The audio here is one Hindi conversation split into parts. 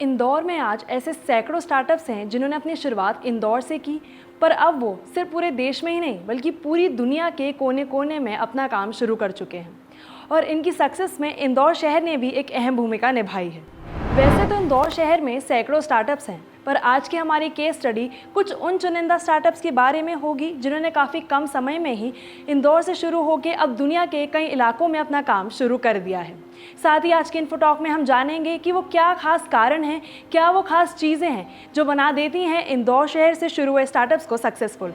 इंदौर में आज ऐसे सैकड़ों स्टार्टअप्स हैं जिन्होंने अपनी शुरुआत इंदौर से की, पर अब वो सिर्फ पूरे देश में ही नहीं बल्कि पूरी दुनिया के कोने कोने में अपना काम शुरू कर चुके हैं। और इनकी सक्सेस में इंदौर शहर ने भी एक अहम भूमिका निभाई है। वैसे तो इंदौर शहर में सैकड़ों स्टार्टअप्स हैं, पर आज की हमारी केस स्टडी कुछ उन चुनिंदा स्टार्टअप्स के बारे में होगी जिन्होंने काफ़ी कम समय में ही इंदौर से शुरू होकर अब दुनिया के कई इलाकों में अपना काम शुरू कर दिया है। साथ ही आज के इन्फोटॉक में हम जानेंगे कि वो क्या खास कारण हैं, क्या वो खास चीज़ें हैं जो बना देती हैं इंदौर शहर से शुरू हुए स्टार्टअप्स को सक्सेसफुल।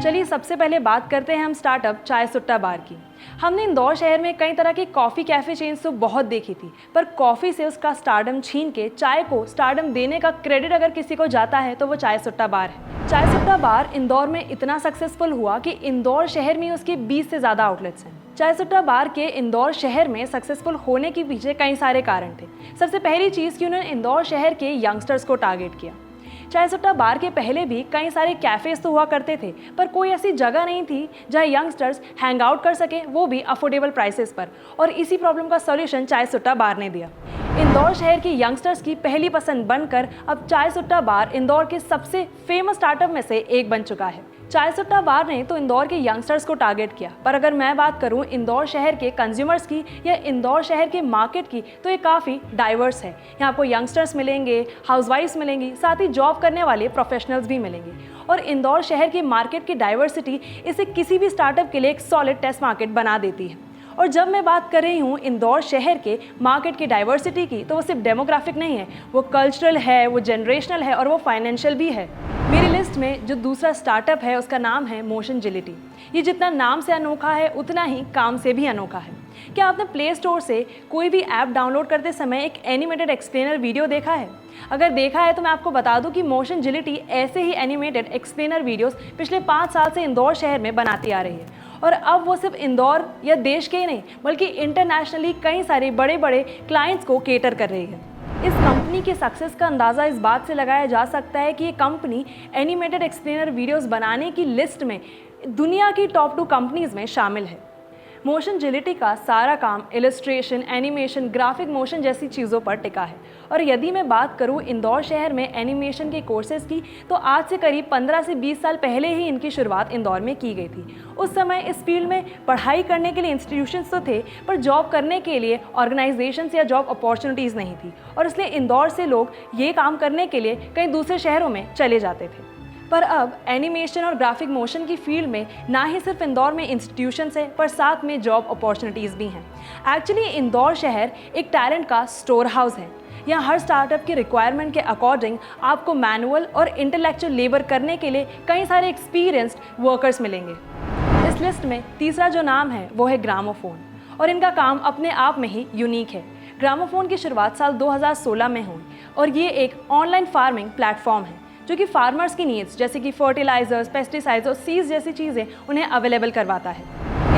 चलिए सबसे पहले बात करते हैं हम स्टार्टअप चाय सुट्टा बार की। हमने इंदौर शहर में कई तरह की कॉफ़ी कैफ़े चेन्स तो बहुत देखी थी, पर कॉफ़ी से उसका स्टारडम छीन के चाय को स्टारडम देने का क्रेडिट अगर किसी को जाता है तो वो चाय सुट्टा बार है। चाय सुट्टा बार इंदौर में इतना सक्सेसफुल हुआ कि इंदौर शहर में उसके 20 से ज़्यादा आउटलेट्स हैं। चाय सुट्टा बार के इंदौर शहर में सक्सेसफुल होने के पीछे कई सारे कारण थे। सबसे पहली चीज़ कि उन्होंने इंदौर शहर के यंगस्टर्स को टारगेट किया। चाय सुट्टा बार के पहले भी कई सारे कैफ़ेज़ तो हुआ करते थे, पर कोई ऐसी जगह नहीं थी जहां यंगस्टर्स हैंग आउट कर सके, वो भी अफोर्डेबल प्राइसेस पर। और इसी प्रॉब्लम का सॉल्यूशन चाय सुट्टा बार ने दिया। इंदौर शहर की यंगस्टर्स की पहली पसंद बनकर अब चाय सुट्टा बार इंदौर के सबसे फेमस स्टार्टअप में से एक बन चुका है। चाय सुट्टा बार ने तो इंदौर के यंगस्टर्स को टारगेट किया, पर अगर मैं बात करूं इंदौर शहर के कंज्यूमर्स की या इंदौर शहर के मार्केट की, तो ये काफ़ी डाइवर्स है। यहाँ आपको यंगस्टर्स मिलेंगे, हाउसवाइफ्स मिलेंगी, साथ ही जॉब करने वाले प्रोफेशनल्स भी मिलेंगे। और इंदौर शहर की मार्केट की डाइवर्सिटी इसे किसी भी स्टार्टअप के लिए एक सॉलिड टेस्ट मार्केट बना देती है। और जब मैं बात कर रही हूँ इंदौर शहर के मार्केट की डाइवर्सिटी की, तो वो सिर्फ डेमोग्राफिक नहीं है, वो कल्चरल है, वो जनरेशनल है और वो फाइनेंशियल भी है। मेरी लिस्ट में जो दूसरा स्टार्टअप है उसका नाम है मोशनजिलिटी। ये जितना नाम से अनोखा है उतना ही काम से भी अनोखा है। क्या आपने प्ले स्टोर से कोई भी ऐप डाउनलोड करते समय एक एनिमेटेड एक्सप्लेनर वीडियो देखा है? अगर देखा है तो मैं आपको बता दूं कि मोशनजिलिटी ऐसे ही एनिमेटेड एक्सप्लेनर वीडियोस पिछले 5 साल से इंदौर शहर में बनाती आ रही है। और अब वो सिर्फ इंदौर या देश के ही नहीं बल्कि इंटरनेशनली कई सारे बड़े बड़े क्लाइंट्स को केटर कर रही है। इस कंपनी के सक्सेस का अंदाज़ा इस बात से लगाया जा सकता है कि ये कंपनी एनिमेटेड एक्सप्लेनर वीडियोस बनाने की लिस्ट में दुनिया की टॉप 2 कंपनीज में शामिल है। मोशनजिलिटी का सारा काम इलस्ट्रेशन, एनिमेशन, ग्राफिक मोशन जैसी चीज़ों पर टिका है। और यदि मैं बात करूं इंदौर शहर में एनिमेशन के कोर्सेज़ की, तो आज से करीब 15 से 20 साल पहले ही इनकी शुरुआत इंदौर में की गई थी। उस समय इस फील्ड में पढ़ाई करने के लिए इंस्टीट्यूशंस तो थे, पर जॉब करने के लिए ऑर्गेनाइजेशंस या जॉब अपॉर्चुनिटीज़ नहीं थी, और इसलिए इंदौर से लोग ये काम करने के लिए कई दूसरे शहरों में चले जाते थे। पर अब एनिमेशन और ग्राफिक मोशन की फील्ड में ना ही सिर्फ इंदौर में इंस्टीट्यूशंस है, पर साथ में जॉब अपॉर्चुनिटीज़ भी हैं। एक्चुअली इंदौर शहर एक टैलेंट का स्टोर हाउस है। यहाँ हर स्टार्टअप की रिक्वायरमेंट के अकॉर्डिंग आपको मैनुअल और इंटेलेक्चुअल लेबर करने के लिए कई सारे एक्सपीरियंस्ड वर्कर्स मिलेंगे। इस लिस्ट में तीसरा जो नाम है वो है ग्रामोफोन, और इनका काम अपने आप में ही यूनिक है। ग्रामोफोन की शुरुआत साल 2016 में हुई, और ये एक ऑनलाइन फार्मिंग प्लेटफॉर्म है जो कि फार्मर्स की नीड्स जैसे कि फर्टिलाइजर्स, पेस्टिसाइड्स और सीड्स जैसी चीज़ें उन्हें अवेलेबल करवाता है।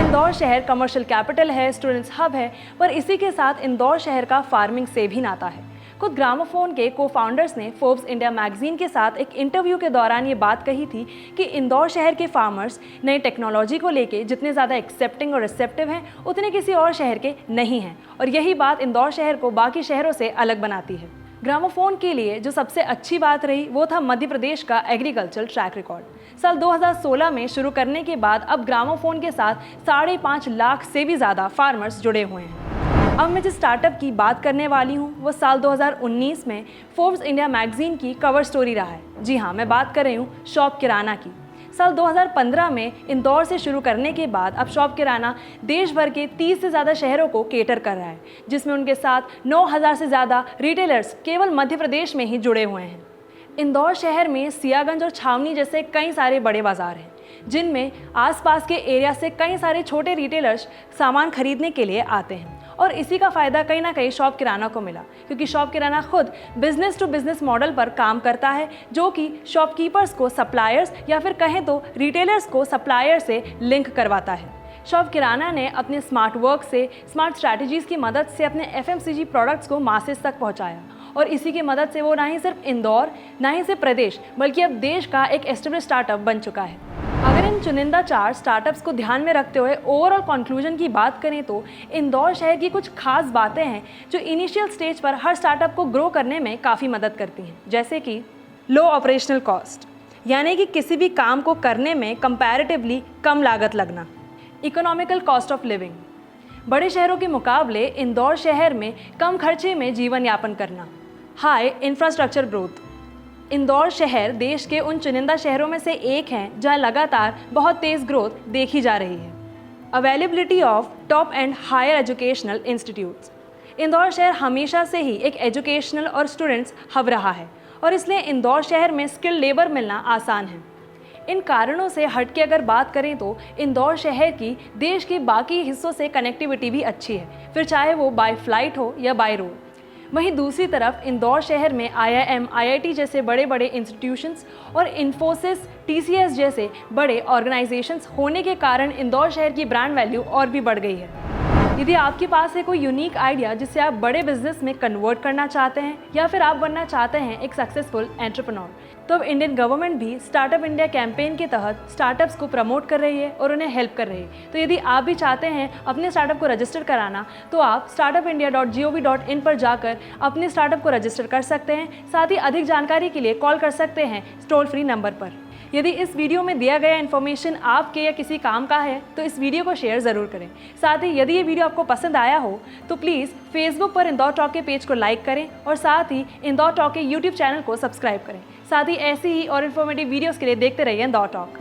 इंदौर शहर कमर्शियल कैपिटल है, स्टूडेंट्स हब है, पर इसी के साथ इंदौर शहर का फार्मिंग से भी नाता है। खुद ग्रामोफोन के को-फाउंडर्स ने फोर्ब्स इंडिया मैगजीन के साथ एक इंटरव्यू के दौरान ये बात कही थी कि इंदौर शहर के फार्मर्स नई टेक्नोलॉजी को लेके जितने ज़्यादा एक्सेप्टिंग और रिसेप्टिव हैं उतने किसी और शहर के नहीं हैं, और यही बात इंदौर शहर को बाकी शहरों से अलग बनाती है। ग्रामोफोन के लिए जो सबसे अच्छी बात रही वो था मध्य प्रदेश का एग्रीकल्चरल ट्रैक रिकॉर्ड। साल 2016 में शुरू करने के बाद अब ग्रामोफोन के साथ 5.5 लाख से भी ज़्यादा फार्मर्स जुड़े हुए हैं। अब मैं जिस स्टार्टअप की बात करने वाली हूँ वो साल 2019 में फोर्ब्स इंडिया मैगजीन की कवर स्टोरी रहा है। जी हाँ, मैं बात कर रही हूँ शॉप किराना की। साल 2015 में इंदौर से शुरू करने के बाद अब शॉप किराना देश भर के 30 से ज़्यादा शहरों को केटर कर रहा है, जिसमें उनके साथ 9,000 से ज़्यादा रिटेलर्स केवल मध्य प्रदेश में ही जुड़े हुए हैं। इंदौर शहर में सियागंज और छावनी जैसे कई सारे बड़े बाज़ार हैं, जिनमें आसपास के एरिया से कई सारे छोटे रिटेलर्स सामान खरीदने के लिए आते हैं। और इसी का फ़ायदा कहीं ना कहीं शॉप किराना को मिला, क्योंकि शॉप किराना खुद बिजनेस टू बिजनेस मॉडल पर काम करता है, जो कि शॉपकीपर्स को सप्लायर्स या फिर कहें तो रिटेलर्स को सप्लायर से लिंक करवाता है। शॉप किराना ने अपने स्मार्ट वर्क से, स्मार्ट स्ट्रैटेजीज़ की मदद से अपने FMCG प्रोडक्ट्स को मासेस तक पहुंचाया, और इसी की मदद से वो ना ही सिर्फ इंदौर, ना ही सिर्फ प्रदेश, बल्कि अब देश का एक एस्टेब्लिश स्टार्टअप बन चुका है। अगर इन चुनिंदा 4 स्टार्टअप्स को ध्यान में रखते हुए ओवरऑल कंक्लूजन की बात करें तो इंदौर शहर की कुछ खास बातें हैं जो इनिशियल स्टेज पर हर स्टार्टअप को ग्रो करने में काफ़ी मदद करती हैं, जैसे कि लो ऑपरेशनल कॉस्ट, यानी कि किसी भी काम को करने में कंपैरेटिवली कम लागत लगना। इकोनॉमिकल कॉस्ट ऑफ लिविंग, बड़े शहरों के मुकाबले इंदौर शहर में कम खर्चे में जीवन यापन करना। हाई इंफ्रास्ट्रक्चर ग्रोथ, इंदौर शहर देश के उन चुनिंदा शहरों में से एक हैं जहां लगातार बहुत तेज़ ग्रोथ देखी जा रही है। Availability of top and higher educational institutes, Indore शहर हमेशा से ही एक एजुकेशनल और स्टूडेंट्स हब रहा है और इसलिए इंदौर शहर में स्किल्ड लेबर मिलना आसान है। इन कारणों से हटके अगर बात करें तो इंदौर शहर की देश के बाकी हिस्सों से कनेक्टिविटी भी अच्छी है, फिर चाहे वो बाय फ्लाइट हो या बाय रोड। वहीं दूसरी तरफ इंदौर शहर में IIM, IIT जैसे बड़े बड़े इंस्टीट्यूशंस और इन्फोसिस, TCS जैसे बड़े ऑर्गेनाइजेशंस होने के कारण इंदौर शहर की ब्रांड वैल्यू और भी बढ़ गई है। यदि आपके पास है कोई यूनिक आइडिया जिसे आप बड़े बिजनेस में कन्वर्ट करना चाहते हैं या फिर आप बनना चाहते हैं एक सक्सेसफुल एंटरप्रेन्योर, तो अब इंडियन गवर्नमेंट भी स्टार्टअप इंडिया कैंपेन के तहत स्टार्टअप्स को प्रमोट कर रही है और उन्हें हेल्प कर रही है। तो यदि आप भी चाहते हैं अपने स्टार्टअप को रजिस्टर कराना, तो आप startupindia.gov.in पर जाकर अपने स्टार्टअप को रजिस्टर कर सकते हैं। साथ ही अधिक जानकारी के लिए कॉल कर सकते हैं टोल फ्री नंबर पर। यदि इस वीडियो में दिया गया इन्फॉर्मेशन आपके या किसी काम का है तो इस वीडियो को शेयर ज़रूर करें। साथ ही यदि ये वीडियो आपको पसंद आया हो तो प्लीज़ फेसबुक पर इंदौर टॉक के पेज को लाइक करें और साथ ही इंदौर टॉक के यूट्यूब चैनल को सब्सक्राइब करें। साथ ही ऐसी ही और इन्फॉर्मेटिव वीडियोज़ के लिए देखते रहिए इंदौर टॉक।